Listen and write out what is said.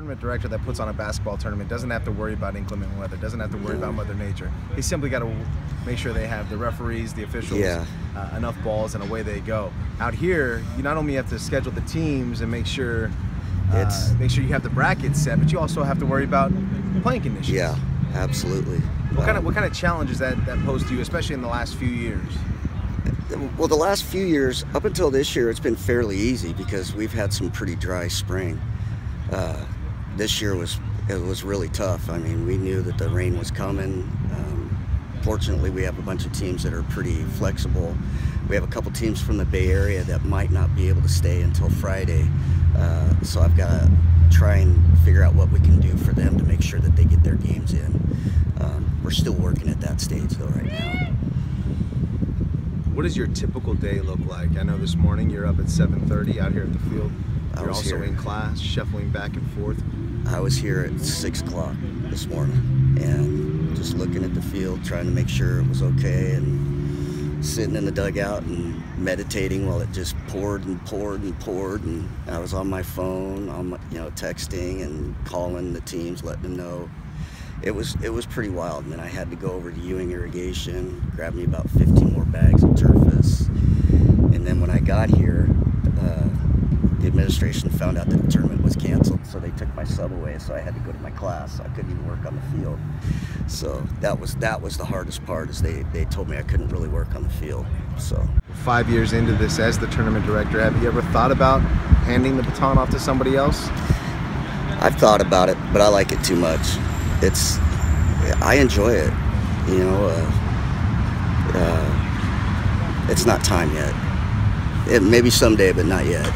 tournament director that puts on a basketball tournament doesn't have to worry about inclement weather, doesn't have to worry about Mother Nature. He simply got to make sure they have the referees, the officials, enough balls, and away they go. Out here, you not only have to schedule the teams and make sure you have the brackets set, but you also have to worry about playing conditions. Yeah, absolutely. What kind of challenges that posed to you, especially in the last few years? Well, the last few years, up until this year, it's been fairly easy because we've had some pretty dry spring. This year was really tough. I mean, we knew that the rain was coming. Fortunately, we have a bunch of teams that are pretty flexible. We have a couple teams from the Bay Area that might not be able to stay until Friday. So I've got to try and figure out what we can do for them to make sure that they get their games in. We're still working at that stage though right now. What does your typical day look like? I know this morning you're up at 7:30 out here at the field. You're also in class, shuffling back and forth. I was here at 6 o'clock this morning and just looking at the field, trying to make sure it was okay, and sitting in the dugout and meditating while it just poured and poured and poured. And I was on my phone, texting and calling the teams, letting them know. It was pretty wild. And then I had to go over to Ewing Irrigation, grab me about 15 more bags of turfus. And then when I got here, the administration found out that the tournament was canceled, so they took my sub away, so I had to go to my class. So I couldn't even work on the field. So that was the hardest part, is they told me I couldn't really work on the field. So 5 years into this as the tournament director, have you ever thought about handing the baton off to somebody else? I've thought about it, but I like it too much. I enjoy it, you know. It's not time yet. Maybe someday, but not yet.